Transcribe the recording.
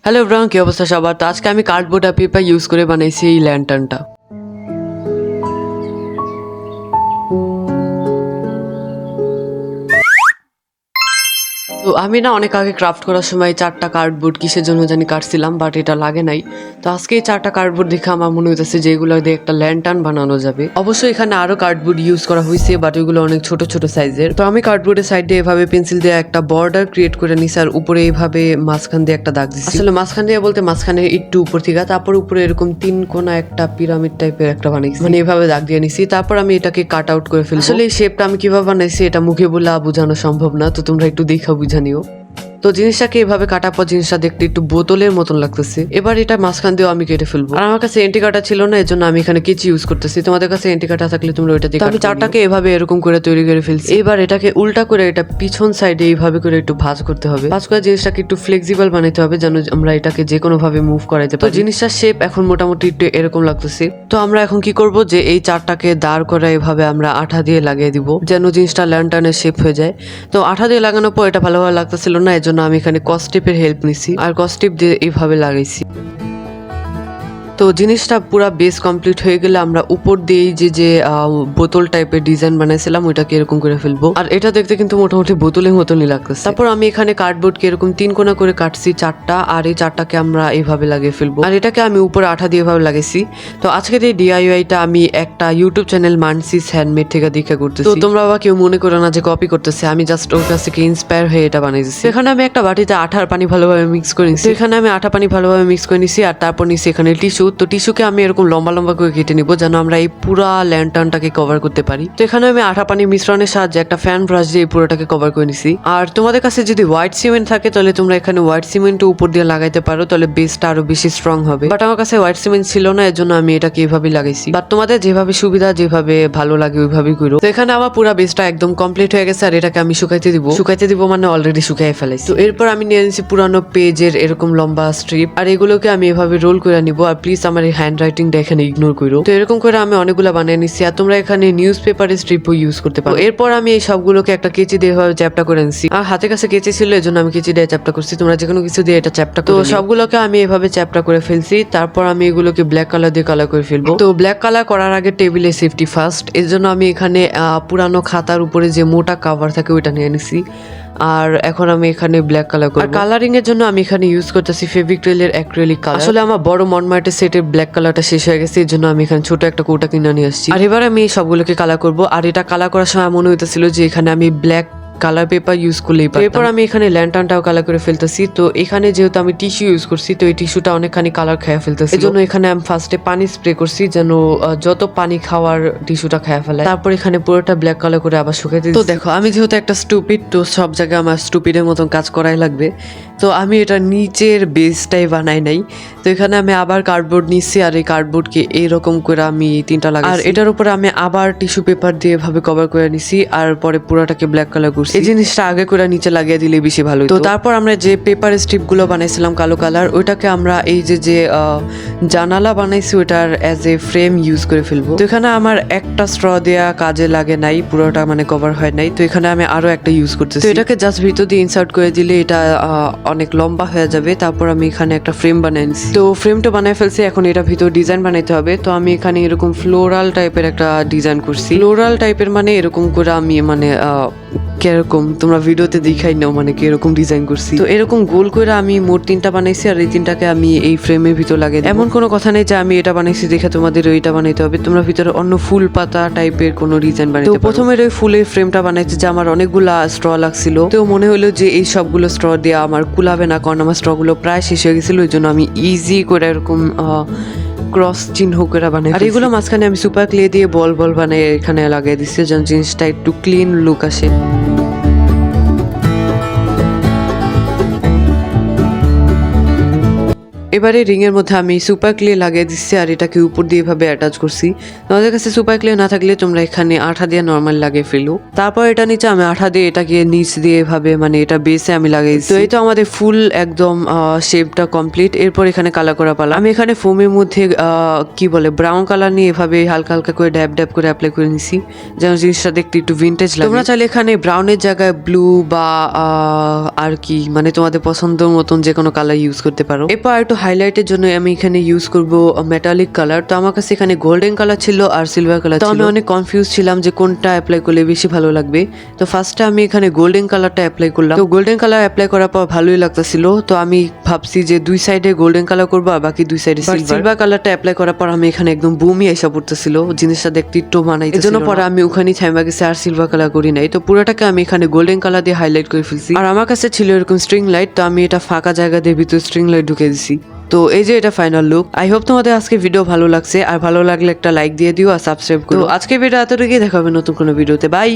Hello everyone, কি অবস্থা সবার? তো আজকে আমি কার্ডবোর্ড আর পেপার ইউজ করে বানাইছি এই ল্যান্টার্নটা। তো আমি না অনেক আগে ক্রাফট করার সময় 4টা কার্ডবোর্ড কিসের জন্য জানি কাটছিলাম, বাট এটা লাগে নাই। তো আজকে এই 4টা কার্ডবোর্ড দেখে আমার মনে হইতেছে যে এগুলো দিয়ে একটা ল্যান্টার্ন বানানো যাবে। অবশ্যই এখানে আরো কার্ডবোর্ড ইউজ করা হয়েছে, বাট ওইগুলো অনেক ছোট ছোট সাইজের। তো আমি কার্ডবোর্ডের সাইডে এভাবে পেন্সিল দিয়ে একটা বর্ডার ক্রিয়েট করে নিছি, আর উপরে এইভাবে মাঝখান দিয়ে একটা দাগ দিচ্ছি। আসলে মাঝখান দিয়ে বলতে মাঝখানে একটু উপর থেকে, তারপর উপরে এরকম 3 কোণা একটা পিরামিড টাইপের একটা বানাইছি, মানে এভাবে দাগ দিয়ে নিছি। তারপর আমি এটাকে কাট আউট করে ফেলছি। আসলে এই শেপটা আমি কিভাবে বানাইছি এটা মুখে বলে বোঝানো সম্ভব না, তো তোমরা একটু দেখা বুঝা নিও। তো জিনিসটাকে এভাবে কাটার পর জিনিসটা দেখতে একটু বোতলের মতন লাগতেছে। এবার এটা মাঝখান দিয়েও আমি কেটে ফেলবো। আর আমার কাছে এন্টি কাটা ছিল না, এর জন্য আমি এখানে কেচি ইউজ করতেছি। তোমাদের কাছে এন্টি কাটা থাকলে তোমরা ওইটা দিয়ে আমি 4টাকে এভাবে এরকম করে তৈরি করে ফেলছি। এবার এটাকে উল্টা করে এটা পিছন সাইডে এইভাবে করে একটু ভাঁজ করতে হবে। ভাঁজ করে জিনিসটাকে একটু ফ্লেক্সিবল বানাতে হবে, যেন আমরা এটাকে যে কোনো ভাবে মুভ করাইতে পারি। তো জিনিসটার শেপ এখন মোটামুটি একটু এরকম লাগতেছে। তো আমরা এখন কি করব, যে এই 4টাকে দাঁড় করে এভাবে আমরা আঠা দিয়ে লাগিয়ে দিব, যেন জিনিসটা ল্যান্টার্নের শেপ হয়ে যায়। তো আঠা দিয়ে লাগানোর পর এটা ভালোভাবে লাগতেছিল না, এর জন্য আমি এখানে কস্টেপের হেল্প নিছি, আর কস্টেপ দিয়ে এইভাবে লাগাইছি। তো জিনিসটা পুরো বেস কমপ্লিট হয়ে গেলে আমরা উপর দিয়ে যে বোতল টাইপের ডিজাইন বানাইছিলাম ওইটাকে এরকম করে ফেলবো। আর এটা দেখতে কিন্তু মোটামুটি বোতলের মতনই লাগতেছে। তারপর আমি এখানে কার্ডবোর্ডকে এরকম 3 কোণা করে কাটছি 4টা, আর এই 4টাকে আমরা এইভাবে লাগিয়ে ফেলবো। আর এটাকে আমি উপরে আঠা দিয়ে এভাবে লাগাইছি। তো আজকের এই ডিআইওয়াইটা আমি একটা ইউটিউব চ্যানেল মানসিস হ্যান্ডমেড থেকে দেখে করতেছি। তো তোমরা আবার কেউ মনে করো না যে কপি করতেছে, আমি জাস্ট ওর কাছ থেকে ইন্সপায়ার হয়ে এটা বানাইছি। এখানে আমি একটা বাটিতে আঠার পানি ভালোভাবে মিক্স করে নিছি। এখানে আমি আঠা পানি ভালোভাবে মিক্স করে নিছি, আর তারপর নিছি এখানে টিস্যু। তো টিস্যুকে আমি এরকম লম্বা লম্বা করে কেটে নিব, যেন আমরা এই পুরা ল্যান্টার্নটাকে কভার করতে পারি। তো এখানে আমি আঠা পানি মিশ্রণের সাহায্যে একটা ফ্যান ব্রাশ দিয়ে পুরোটাকে কভার করে নিছি। আর তোমাদের কাছে যদি হোয়াইট সিমেন্ট থাকে তাহলে তোমরা এখানে হোয়াইট সিমেন্ট উপর দিয়ে লাগাইতে পারো, তাহলে বেসটা আরো বেশি স্ট্রং হবে। বাট আমার কাছে হোয়াইট সিমেন্ট ছিল না, এর জন্য আমি এটাকে এইভাবে লাগাইছি। বাট তোমাদের যেভাবে সুবিধা, যেভাবে ভালো লাগে ওইভাবেই করো। তো এখানে আমার পুরো বেসটা একদম কমপ্লিট হয়ে গেছে, আর এটাকে আমি শুকাইতে দিব মানে অলরেডি শুকাই ফেলাইছি। তো এরপর আমি নিয়ে নিছি পুরানো পেজের এরকম লম্বা স্ট্রিপ, আর এগুলোকে আমি এভাবে রোল করে নিব। আর প্লিজ আমার এই হ্যান্ড রাইটিংটা এখানে ইগনোর করো। তো এরকম করে আমি অনেকগুলো বানিয়ে নিচ্ছি, আর তোমরা এখানে নিউজ পেপারের স্ট্রিপও ইউজ করতে পারো। এরপর আমি এই সবগুলোকে একটা কেচি দিয়ে এভাবে চ্যাপটা করে নিচ্ছি। আর হাতে কাছে কেচি ছিল, এর জন্য আমি কেচি দিয়ে চ্যাপটা করছি। তোমরা যে কোনো কিছু দিয়ে এটা চ্যাপটা করো। তো সবগুলোকে আমি এভাবে চ্যাপটা করে ফেলছি। তারপর আমি এগুলোকে ব্ল্যাক কালার দিয়ে কালার করে ফেলবো। তো ব্ল্যাক কালার করার আগে টেবিলে সেফটি ফার্স্ট, এর জন্য আমি এখানে পুরানো খাতার উপরে যে মোটা কাভার থাকে ওইটা নিয়ে নিছি। আর এখন আমি এখানে ব্ল্যাক কালার করব। আর কালারিং এর জন্য আমি এখানে ইউজ করতেছি ফেভিক্রিলের অ্যাক্রিলিক কালার। আসলে আমার বড় মনমার্টের সেটের ব্ল্যাক কালারটা শেষ হয়ে গেছে, এর জন্য আমি এখানে ছোট একটা কৌটা কিনে নিয়ে আসছি। আর এবার আমি সবগুলোকে কালার করব। আর এটা কালার করার সময় মনে হইতেছিল যে এখানে আমি ব্ল্যাক কালার পেপার ইউজ করলেই পারতাম। এরপর আমি এখানে ল্যান্টার্নটাও কালার করে ফেলতেছি। তো এখানে যেহেতু আমি টিস্যু ইউজ করছি, তো এই টিস্যুটা অনেকখানি কালার খেয়ে ফেলতেছি, এজন্য এখানে আমি ফার্স্টে পানি স্প্রে করছি, যেন যত পানি খাওয়ার টিস্যুটা খেয়ে ফেলে। তারপর এখানে পুরোটা ব্ল্যাক কালার করে আবার শুকিয়ে দিই। তো দেখো, আমি যেহেতু একটা স্টুপিড, তো সব জায়গায় আমার স্টুপিডের মতন কাজ করাই লাগবে। তো আমি এটা নিচের বেসটাই বানাই নাই। তো এখানে আমি আবার কার্ডবোর্ড নিচ্ছি, আর এই কার্ডবোর্ডকে এইরকম করে আমি 3টা লাগাই, আর এটার উপরে আমি আবার টিস্যু পেপার দিয়ে এভাবে কভার করে নিছি, আর পরে পুরোটাকে ব্ল্যাক কালার করছি। এই জিনিসটা আগে করে নিচে লাগিয়ে দিলে বেশি ভালো। তো তারপর আমরা যে পেপার স্ট্রিপ গুলো বানাইছিলাম কালো কালার, ওইটাকে আমরা এই যে জানালা বানাইছি ওইটার অ্যাজ এ ফ্রেম ইউজ করে ফেলবো। তো এখানে আমার একটা স্ট্র দেয়া কাজে লাগে নাই, পুরোটা মানে কভার হয় নাই। তো এখানে আমি আরো একটা ইউজ করতেছি। তো এটাকে জাস্ট ভিতর দিয়ে ইনসার্ট করে দিলে এটা অনেক লম্বা হয়ে যাবে। তারপর আমি এখানে একটা ফ্রেম বানাই নিছি। তো ফ্রেমটা বানাই ফেলছি, এখন এটা ভিতর ডিজাইন বানাইতে হবে। তো আমি এখানে এরকম ফ্লোরাল টাইপের একটা ডিজাইন করছি। ফ্লোরাল টাইপের মানে এরকম করে আমি মানে কিরকম তোমরা ভিডিওতে দেখাই নাও, মানে কিরকম ডিজাইন করছি। তো এরকম গোল করে আমি মোট 3টা বানাইছি, আর এই 3টাকে আমি এই ফ্রেমের ভিতর লাগাই। এমন কোনো কথা নেই যে আমি এটা বানাইছি দেখে তোমাদের ওইটা বানাইতে হবে। তোমরা ভিতরে অন্য ফুল পাতা টাইপের কোনো ডিজাইন বানাইতে পারো। তো প্রথমে ওই ফুলের ফ্রেমটা বানাইছি, যে আমার অনেকগুলা স্ট্র লাগছিল। তো মনে হলো যে এই সবগুলো স্ট্র দিয়ে আমার কুলাবে না, কারণ আমার স্ট্র গুলো প্রায় শেষ হয়ে গেছিল। ওই জন্য আমি ইজি করে এরকম ক্রস চিহ্ন করে বানাই। আর এগুলো মাঝখানে আমি সুপার ক্লে দিয়ে বল বল বানিয়ে এখানে লাগিয়ে দিচ্ছি, যেন জিনিসটা একটু ক্লিন লুক আসে। এবারে রিং এর মধ্যে আমি সুপার ক্লে লাগিয়ে দিচ্ছি আর এটাকে উপর দিয়ে এভাবে অ্যাটাচ করছি। তোমাদের কাছে সুপার ক্লে না থাকলে তোমরা এখানে আঠা দিয়ে নর্মাল লাগিয়ে ফেলো। তারপর এটা নিচে আমি আঠা দিয়ে এটাকে নিচ দিয়ে এভাবে মানে এটা বেসে আমি লাগাইছি। তো এই তো আমাদের ফুল একদম শেপটা কমপ্লিট। এরপর এখানে কালার করা পালা। আমি এখানে ফোমের মধ্যে কি বলে ব্রাউন কালার নিয়ে এভাবে হালকা হালকা করে ড্যাব ড্যাব করে অ্যাপ্লাই করে নিছি, যেন জিনিসটা দেখতে একটু ভিন্টেজ লাগে। তোমরা চাইলে এখানে ব্রাউনের জায়গায় ব্লু বা আর কি মানে তোমাদের পছন্দ মতন যে কোনো কালার ইউজ করতে পারো। এরপর একটু হাইলাইটের জন্য আমি এখানে ইউজ করব মেটালিক কালার। তো আমার কাছে এখানে গোল্ডেন কালার ছিল আর সিলভার কালার ছিল। আমি অনেক কনফিউজ ছিলাম যে কোনটা অ্যাপ্লাই করলে বেশি ভালো লাগবে। তো ফার্স্টে আমি এখানে গোল্ডেন কালারটা অ্যাপ্লাই করলাম। তো গোল্ডেন কালার অ্যাপ্লাই করার পর ভালোই লাগতেছিল। তো আমি ভাবছি যে দুই সাইডে গোল্ডেন কালার করবো আর বাকি দুই সাইডে সিলভার কালারটা অ্যাপ্লাই করার পর আমি এখানে একদম বুমি এসে পড়তেছিল, জিনিসটা দেখতে একটু মানাইতে। এজন্য পরে আমি ওখানেই থাইমা গেছি আর সিলভার কালার করি নাই। তো পুরোটাকে আমি এখানে গোল্ডেন কালার দিয়ে হাইলাইট করে ফেলছি। আর আমার কাছে ছিল এরকম স্ট্রিং লাইট, তো আমি এটা ফাঁকা জায়গা দিয়ে ভিতরে স্ট্রিং লাইট ঢুকে দিছি। তো এই যে এটা ফাইনাল লুক। আই হোপ তোমাদের আজকে ভিডিও ভালো লাগছে, আর ভালো লাগলে একটা লাইক দিয়ে দিও আর সাবস্ক্রাইব করো। আজকে ভিডিও এতটুকুই, দেখা হবে নতুন কোনো ভিডিওতে। বাই।